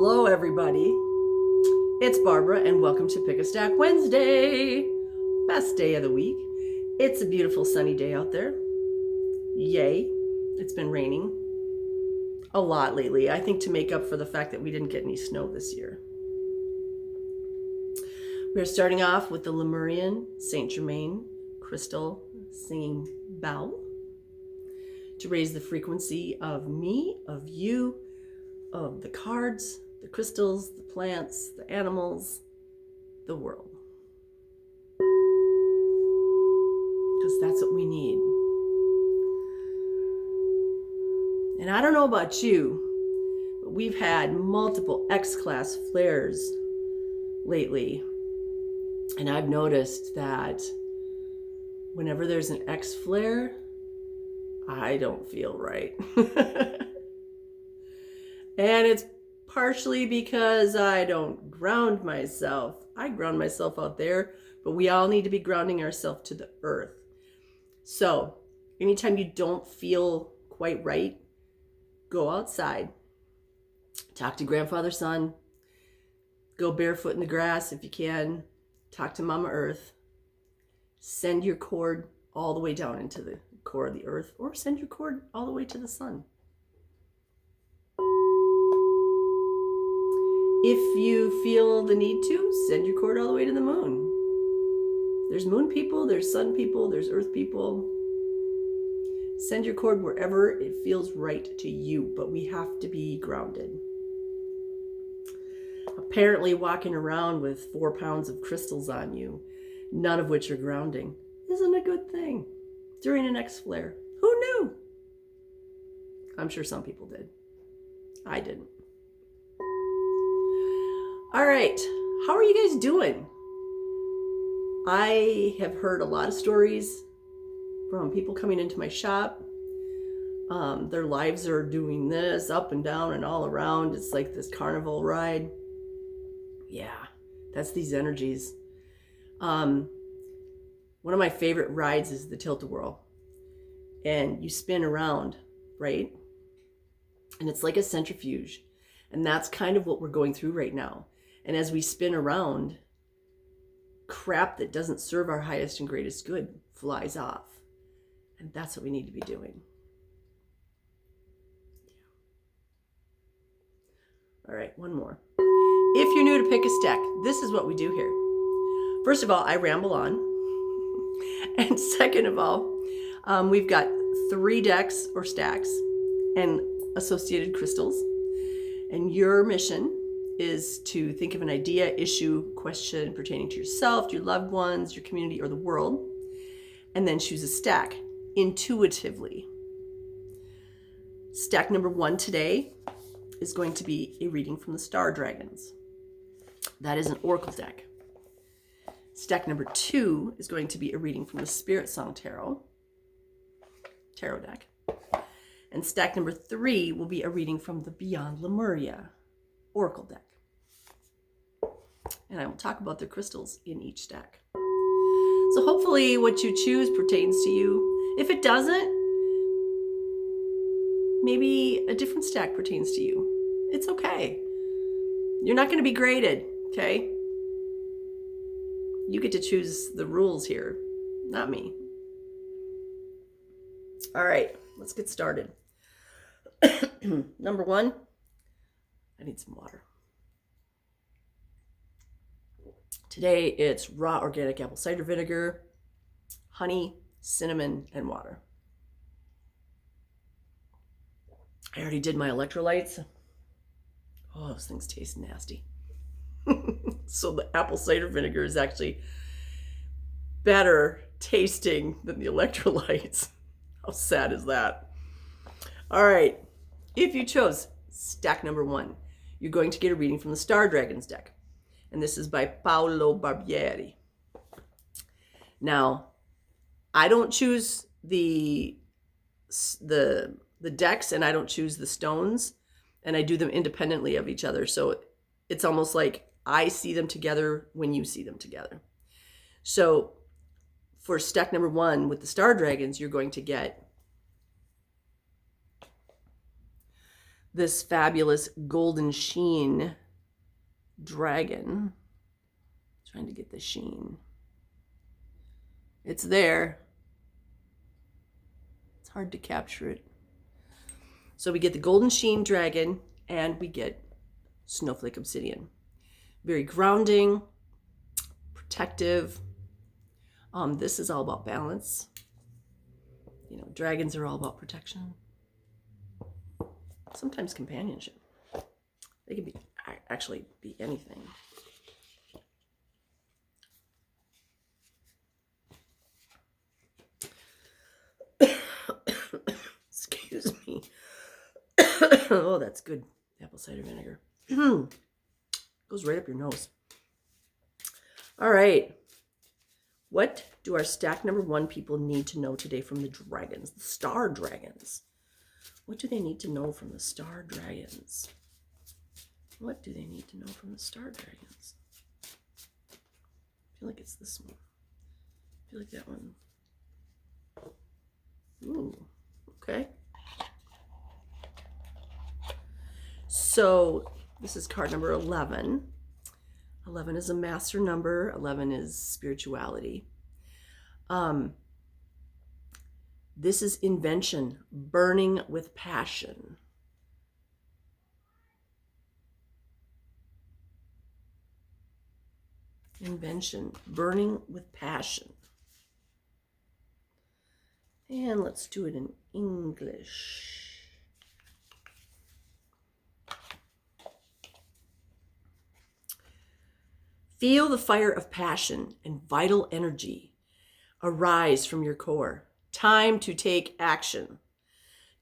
Hello, everybody. It's Barbara, and welcome to Pick a Stack Wednesday. Best day of the week. It's a beautiful sunny day out there. Yay. It's been raining a lot lately, I think, to make up for the fact that we didn't get any snow this year. We're starting off with the Lemurian Saint Germain crystal singing bell to raise the frequency of me, of you, of the cards, the crystals, the plants, the animals, the world. Because that's what we need. And I don't know about you, but we've had multiple X-class flares lately. And I've noticed that whenever there's an X flare, I don't feel right. And it's partially because I don't ground myself. I ground myself out there, but we all need to be grounding ourselves to the earth. So anytime you don't feel quite right, go outside, talk to Grandfather Sun, go barefoot in the grass if you can, talk to Mama Earth, send your cord all the way down into the core of the earth, or send your cord all the way to the sun. If you feel the need to, send your cord all the way to the moon. There's moon people, there's sun people, there's earth people. Send your cord wherever it feels right to you, but we have to be grounded. Apparently walking around with 4 pounds of crystals on you, none of which are grounding, isn't a good thing during an X flare. Who knew? I'm sure some people did. I didn't. All right, how are you guys doing? I have heard a lot of stories from people coming into my shop. Their lives are doing this up and down and all around. It's like this carnival ride. Yeah, that's these energies. One of my favorite rides is the Tilt-A-Whirl. And you spin around, right? And it's like a centrifuge. And that's kind of what we're going through right now. And as we spin around, crap that doesn't serve our highest and greatest good flies off. And that's what we need to be doing. All right, one more. If you're new to Pick a Stack, this is what we do here. First of all, I ramble on. And second of all, we've got 3 decks or stacks and associated crystals. And your mission is to think of an idea, issue, question pertaining to yourself, to your loved ones, your community, or the world, and then choose a stack intuitively. Stack number 1 today is going to be a reading from the Star Dragons. That is an oracle deck. Stack number 2 is going to be a reading from the Spirit Song Tarot deck. And stack number 3 will be a reading from the Beyond Lemuria oracle deck. And I will talk about the crystals in each stack. So hopefully what you choose pertains to you. If it doesn't, maybe a different stack pertains to you. It's okay. You're not going to be graded, okay? You get to choose the rules here, not me. All right, let's get started. Number 1, I need some water. Today it's raw organic apple cider vinegar, honey, cinnamon, and water. I already did my electrolytes. Oh, those things taste nasty. So the apple cider vinegar is actually better tasting than the electrolytes. How sad is that? All right, if you chose stack number 1, you're going to get a reading from the Star Dragons deck. And this is by Paolo Barbieri. Now, I don't choose the decks, and I don't choose the stones, and I do them independently of each other. So it's almost like I see them together when you see them together. So for stack number 1 with the Star Dragons, you're going to get this fabulous golden sheen dragon. Trying to get the sheen. It's there. It's hard to capture it. So we get the golden sheen dragon and we get snowflake obsidian. Very grounding, protective. This is all about balance. You know, dragons are all about protection. Sometimes companionship. They can actually be anything. Excuse me. Oh, that's good. Apple cider vinegar. Goes right up your nose. All right. What do our stack number 1 people need to know today from the dragons, the star dragons? What do they need to know from the star dragons? What do they need to know from the star dragons? I feel like it's this one. I feel like that one. Ooh, okay. So this is card number 11. 11 is a master number. 11 is spirituality. This is invention, burning with passion. Invention, burning with passion. And let's do it in English. Feel the fire of passion and vital energy arise from your core. Time to take action.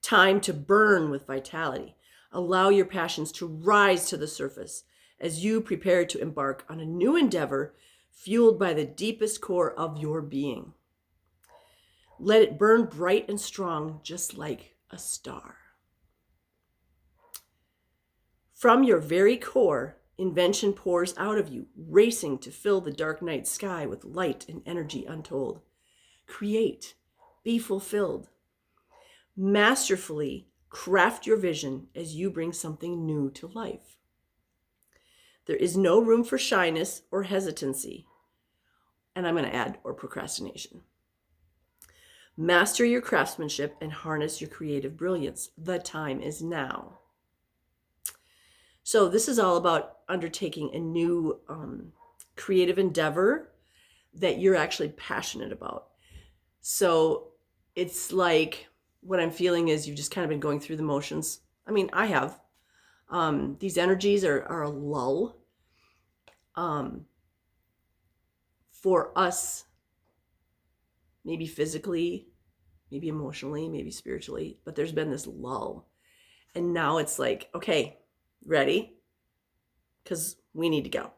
Time to burn with vitality. Allow your passions to rise to the surface as you prepare to embark on a new endeavor fueled by the deepest core of your being. Let it burn bright and strong, just like a star. From your very core, invention pours out of you, racing to fill the dark night sky with light and energy untold. Create, be fulfilled. Masterfully craft your vision as you bring something new to life. There is no room for shyness or hesitancy. And I'm going to add, or procrastination. Master your craftsmanship and harness your creative brilliance. The time is now. So this is all about undertaking a new creative endeavor that you're actually passionate about. So it's like what I'm feeling is you've just kind of been going through the motions. I mean, I have. These energies are a lull for us, maybe physically, maybe emotionally, maybe spiritually, but there's been this lull. And now it's like, okay, ready? Because we need to go.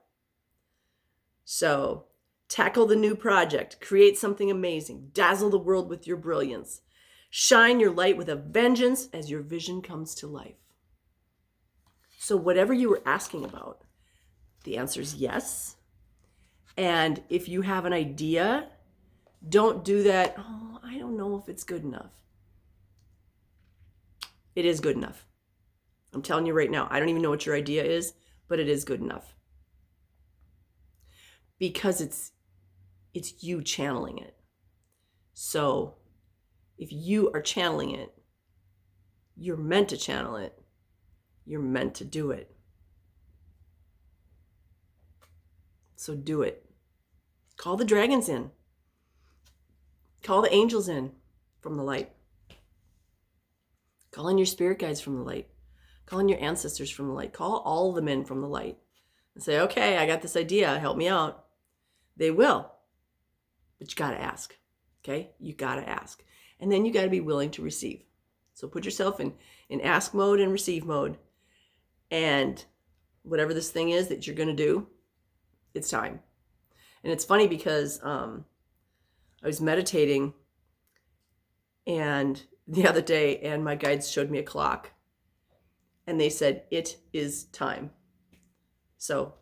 So tackle the new project, create something amazing, dazzle the world with your brilliance, shine your light with a vengeance as your vision comes to life. So whatever you were asking about, the answer is yes. And if you have an idea, don't do that, oh, I don't know if it's good enough. It is good enough. I'm telling you right now, I don't even know what your idea is, but it is good enough. Because it's you channeling it. So if you are channeling it, you're meant to channel it. You're meant to do it. So do it. Call the dragons in. Call the angels in from the light. Call in your spirit guides from the light. Call in your ancestors from the light. Call all the men from the light. And say, okay, I got this idea. Help me out. They will. But you got to ask. Okay? You got to ask. And then you got to be willing to receive. So put yourself in ask mode and receive mode. And whatever this thing is that you're going to do, it's time. And it's funny because I was meditating and the other day, and my guides showed me a clock. And they said, it is time. So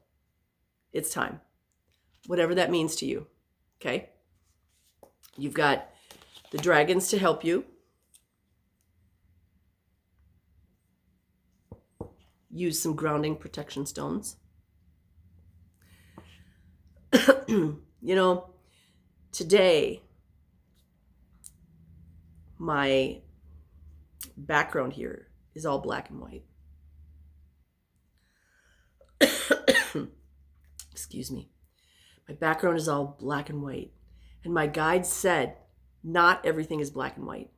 it's time. Whatever that means to you. Okay? You've got the dragons to help you. use some grounding protection stones. Today, my background here is all black and white. Excuse me. My background is all black and white. And my guide said, not everything is black and white.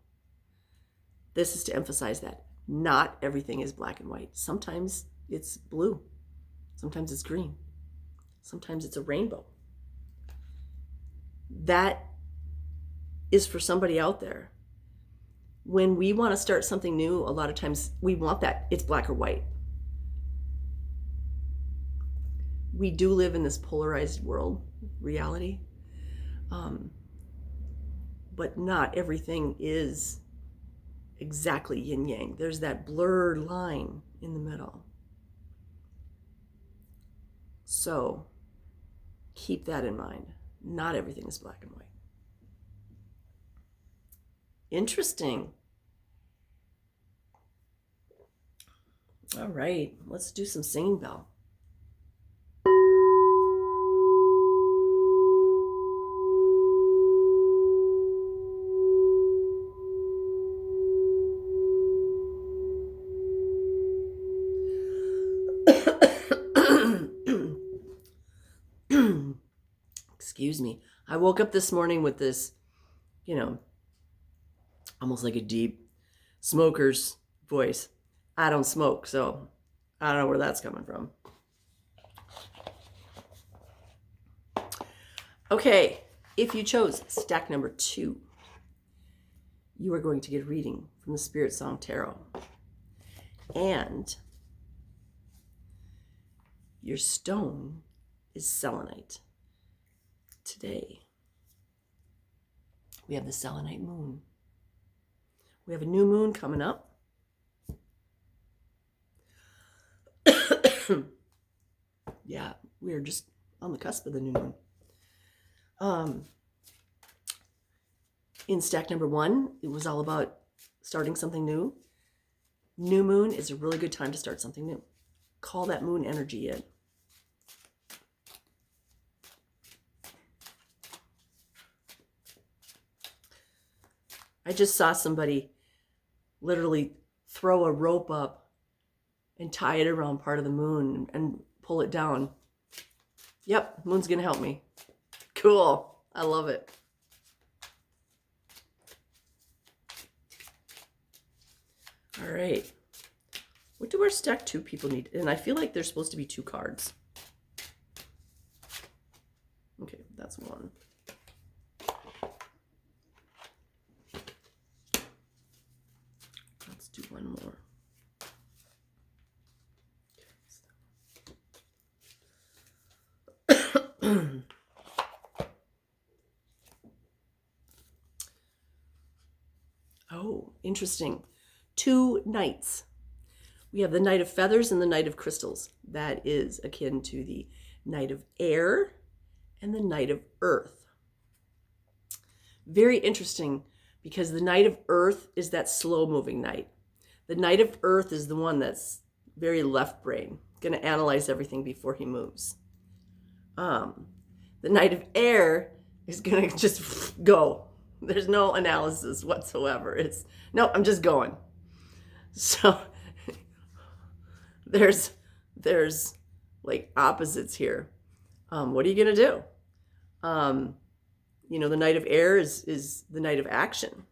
This is to emphasize that. Not everything is black and white. Sometimes it's blue. Sometimes it's green. Sometimes it's a rainbow. That is for somebody out there. When we want to start something new, a lot of times we want that it's black or white. We do live in this polarized world, reality. But not everything is exactly yin yang. There's that blurred line in the middle. So keep that in mind. Not everything is black and white. Interesting. All right, let's do some singing bell. Excuse me. I woke up this morning with this, almost like a deep smoker's voice. I don't smoke, so I don't know where that's coming from. Okay, if you chose stack number 2, you are going to get a reading from the Spirit Song Tarot. And your stone is selenite. Today, we have the selenite moon. We have a new moon coming up. Yeah, we are just on the cusp of the new moon. In stack number 1, it was all about starting something new. New moon is a really good time to start something new. Call that moon energy in. I just saw somebody literally throw a rope up and tie it around part of the moon and pull it down. Yep, moon's gonna help me. Cool, I love it. All right, what do our stack 2 people need? And I feel like there's supposed to be 2 cards. Okay, that's 1. Let's do 1 more. Oh, interesting. 2 knights. We have the Knight of Feathers and the Knight of Crystals. That is akin to the Knight of Air and the Knight of Earth. Very interesting, because the Knight of Earth is that slow-moving knight. The Knight of Earth is the one that's very left brain, going to analyze everything before he moves. The Knight of Air is going to just go. There's no analysis whatsoever. No, I'm just going. So there's like opposites here. What are you going to do? The Knight of Air is the Knight of action.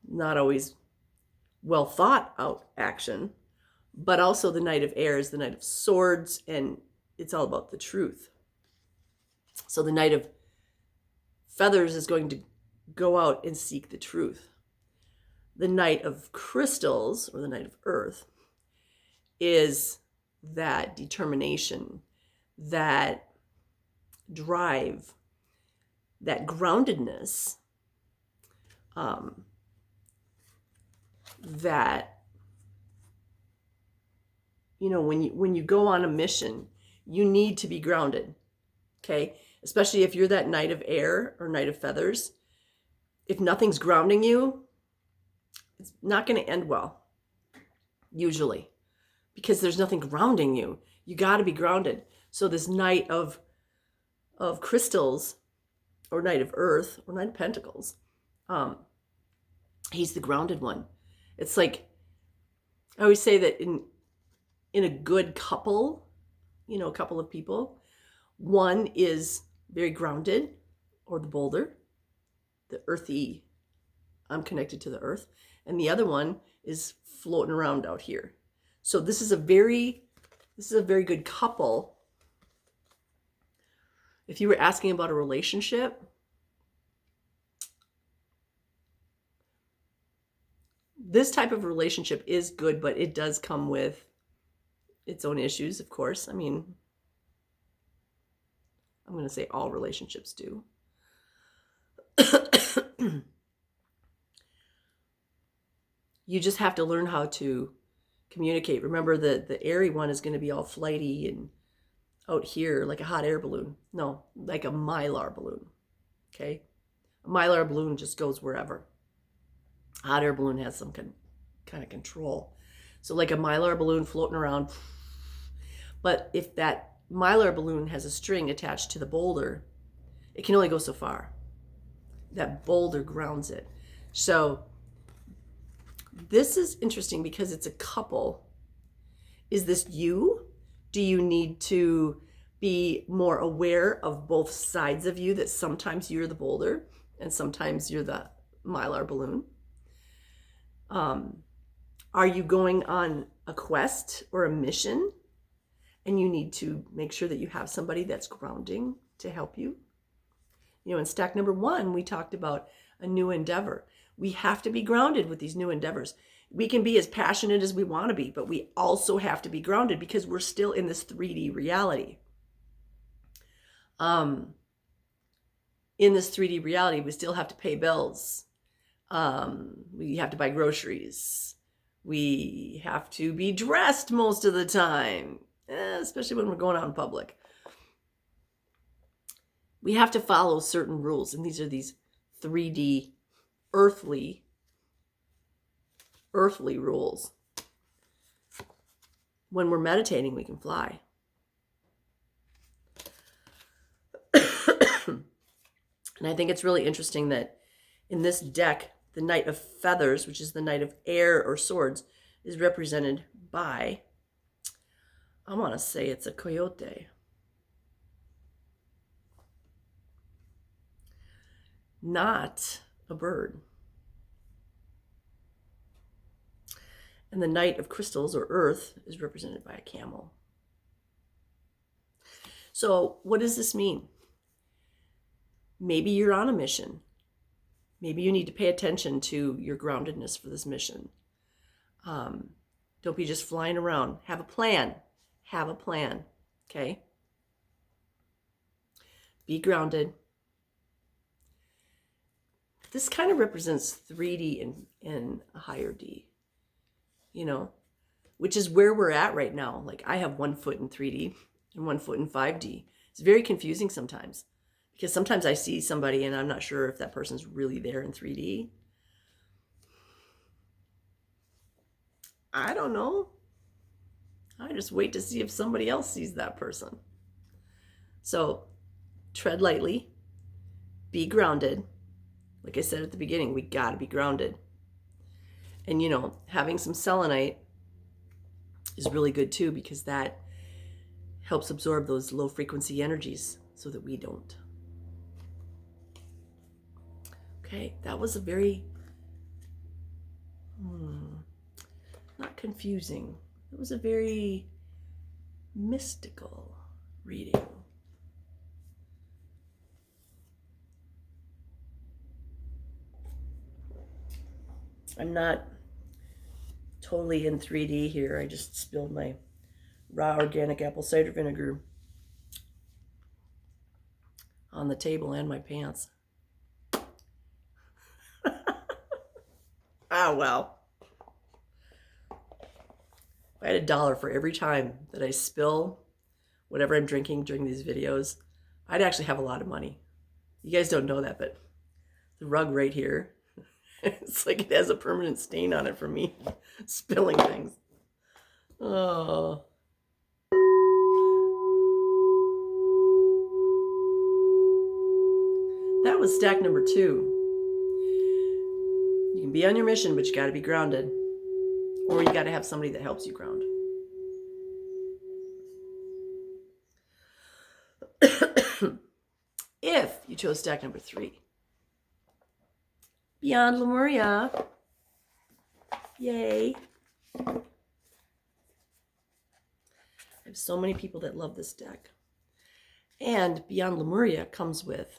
Not always well thought out action, but also the Knight of Air is the Knight of Swords, and it's all about the truth. So the Knight of Feathers is going to go out and seek the truth. The Knight of Crystals, or the Knight of Earth, is that determination, that drive, that groundedness, that, when you go on a mission, you need to be grounded, okay? Especially if you're that Knight of Air or Knight of Feathers. If nothing's grounding you, it's not going to end well, usually. because there's nothing grounding you. You got to be grounded. So this Knight of Crystals, or Knight of Earth, or Knight of Pentacles, he's the grounded one. It's like, I always say that in a good couple, you know, a couple of people, one is very grounded, or the boulder, the earthy, I'm connected to the earth, and the other one is floating around out here. So this is a very good couple. If you were asking about a relationship, this type of relationship is good, but it does come with its own issues, of course. I mean, I'm going to say all relationships do. You just have to learn how to communicate. Remember, the airy one is going to be all flighty and out here like a hot air balloon. No, like a mylar balloon. Okay? A mylar balloon just goes wherever. A hot air balloon has some kind of control. So like a mylar balloon floating around. But if that mylar balloon has a string attached to the boulder, it can only go so far. That boulder grounds it. So this is interesting because it's a couple. Is this you? Do you need to be more aware of both sides of you, that sometimes you're the boulder and sometimes you're the mylar balloon? Are you going on a quest or a mission and you need to make sure that you have somebody that's grounding to help you? You know, in stack number 1, we talked about a new endeavor. We have to be grounded with these new endeavors. We can be as passionate as we want to be, but we also have to be grounded because we're still in this 3D reality. In this 3D reality, we still have to pay bills. We have to buy groceries. We have to be dressed most of the time, especially when we're going out in public. We have to follow certain rules, and these are these 3D earthly rules. When we're meditating, we can fly. And I think it's really interesting that in this deck, the Knight of Feathers, which is the Knight of Air or Swords, is represented by, I want to say it's a coyote. Not a bird. And the Knight of Crystals or Earth is represented by a camel. So what does this mean? Maybe you're on a mission. Maybe you need to pay attention to your groundedness for this mission. Don't be just flying around. Have a plan. Have a plan. Okay? Be grounded. This kind of represents 3D and a higher D, you know, which is where we're at right now. Like, I have 1 foot in 3D and 1 foot in 5D. It's very confusing sometimes because sometimes I see somebody and I'm not sure if that person's really there in 3D. I don't know. I just wait to see if somebody else sees that person. So tread lightly, be grounded. Like I said at the beginning, we got to be grounded. And, you know, having some selenite is really good too, because that helps absorb those low frequency energies so that we don't. Okay, that was a very, not confusing. It was a very mystical reading. I'm not totally in 3D here. I just spilled my raw organic apple cider vinegar on the table and my pants. Ah, well. If I had $1 for every time that I spill whatever I'm drinking during these videos, I'd actually have a lot of money. You guys don't know that, but the rug right here, it's like it has a permanent stain on it from me spilling things. Oh. That was stack number 2. You can be on your mission, but you got to be grounded. Or you got to have somebody that helps you ground. If you chose stack number 3. Beyond Lemuria. Yay. I have so many people that love this deck. And Beyond Lemuria comes with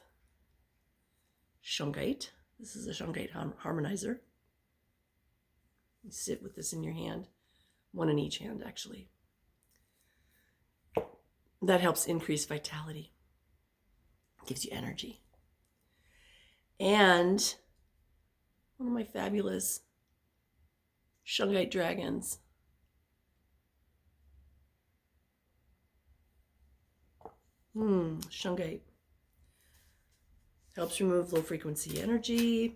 Shungite. This is a Shungite harmonizer. You sit with this in your hand. One in each hand, actually. That helps increase vitality. Gives you energy. And one of my fabulous Shungite dragons. Shungite. Helps remove low frequency energy.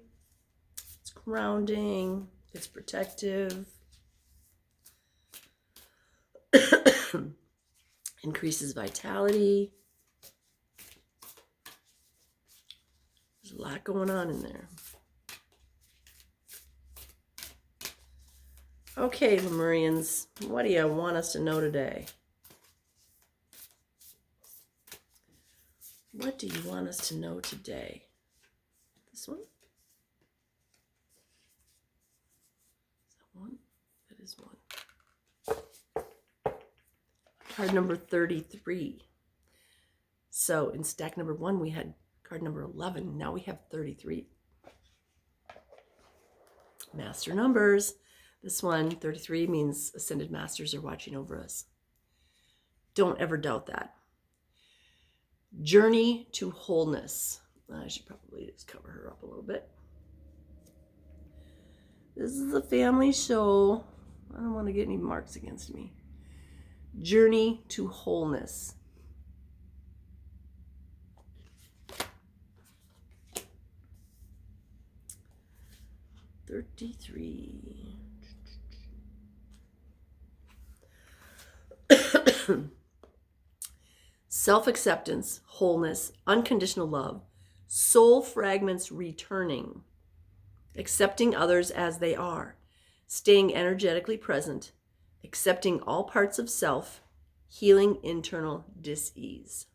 It's grounding. It's protective. Increases vitality. There's a lot going on in there. Okay, Lemurians, what do you want us to know today? What do you want us to know today? This one? Is that one? That is one. Card number 33. So in stack number 1, we had card number 11. Now we have 33. Master numbers. This one, 33, means ascended masters are watching over us. Don't ever doubt that. Journey to wholeness. I should probably just cover her up a little bit. This is a family show. I don't want to get any marks against me. Journey to wholeness. $33. Self-acceptance, wholeness, unconditional love, soul fragments returning, accepting others as they are, staying energetically present, accepting all parts of self, healing internal dis-ease.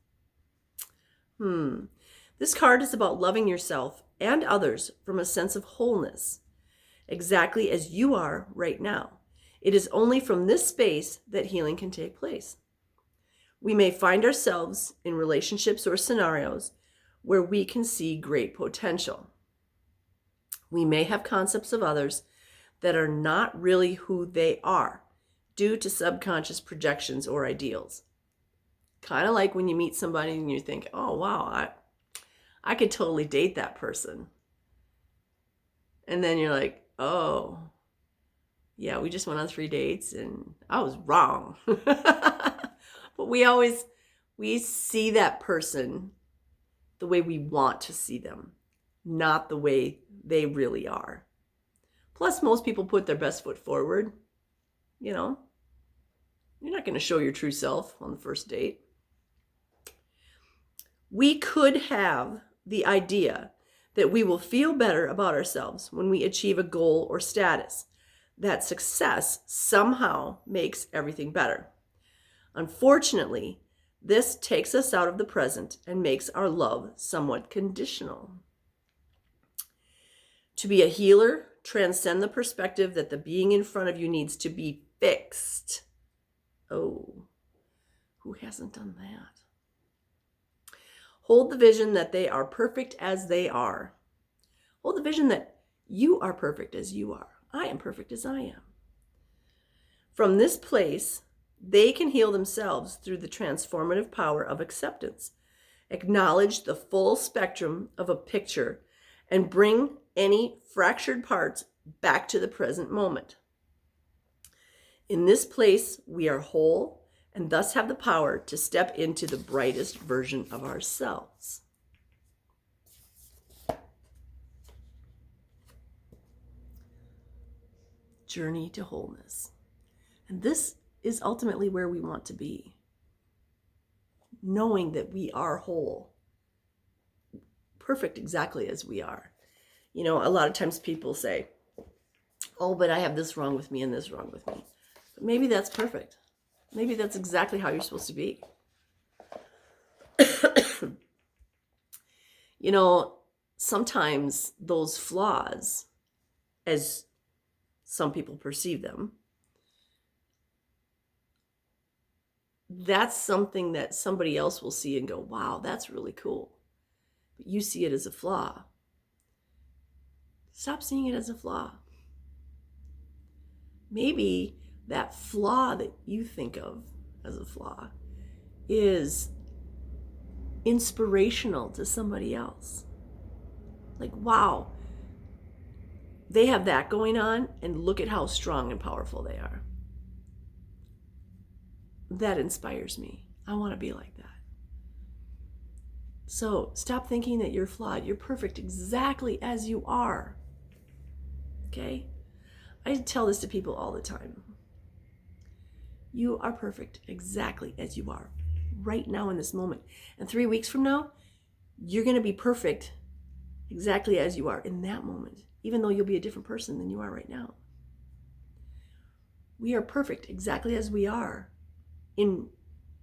This card is about loving yourself and others from a sense of wholeness, exactly as you are right now. It is only from this space that healing can take place. We may find ourselves in relationships or scenarios where we can see great potential. We may have concepts of others that are not really who they are due to subconscious projections or ideals. Kind of like when you meet somebody and you think, oh, wow, I could totally date that person. And then you're like, oh, yeah, we just went on 3 dates and I was wrong. But we see that person the way we want to see them, not the way they really are. Plus, most people put their best foot forward. You know, you're not going to show your true self on the first date. We could have the idea that we will feel better about ourselves when we achieve a goal or status, that success somehow makes everything better. Unfortunately, this takes us out of the present and makes our love somewhat conditional. To be a healer, transcend the perspective that the being in front of you needs to be fixed. Oh, who hasn't done that? Hold the vision that they are perfect as they are. Hold the vision that you are perfect as you are. I am perfect as I am. From this place, they can heal themselves through the transformative power of acceptance. Acknowledge the full spectrum of a picture and bring any fractured parts back to the present moment. In this place, we are whole and thus have the power to step into the brightest version of ourselves. Journey to wholeness. And this is ultimately where we want to be. Knowing that we are whole, perfect exactly as we are. You know, a lot of times people say, oh, but I have this wrong with me and this wrong with me. But maybe that's perfect. Maybe that's exactly how you're supposed to be. You know, sometimes those flaws, as some people perceive them, that's something that somebody else will see and go, wow, that's really cool. But you see it as a flaw. Stop seeing it as a flaw. Maybe that flaw that you think of as a flaw is inspirational to somebody else. Like, wow, they have that going on, and look at how strong and powerful they are. That inspires me. I want to be like that. So stop thinking that you're flawed. You're perfect exactly as you are. Okay? I tell this to people all the time. You are perfect exactly as you are right now in this moment. And 3 weeks from now, you're going to be perfect exactly as you are in that moment, even though you'll be a different person than you are right now. We are perfect exactly as we are in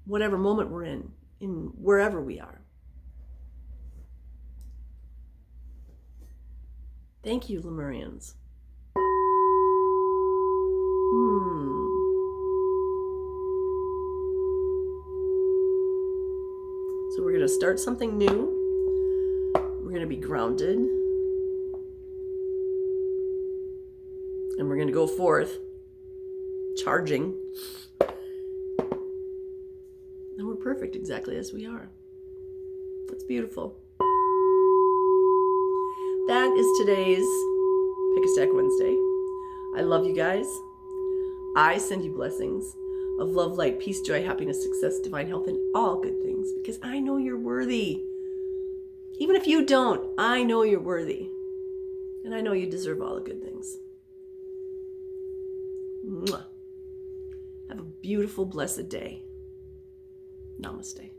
whatever moment we're in wherever we are. Thank you, Lemurians. So we're going to start something new. We're going to be grounded. And we're going to go forth, charging. And we're perfect exactly as we are. That's beautiful. That is today's Pick a Stack Wednesday. I love you guys. I send you blessings of love, light, peace, joy, happiness, success, divine health, and all good things, because I know you're worthy. Even if you don't, I know you're worthy. And I know you deserve all the good things. Mwah. Have a beautiful, blessed day. Namaste.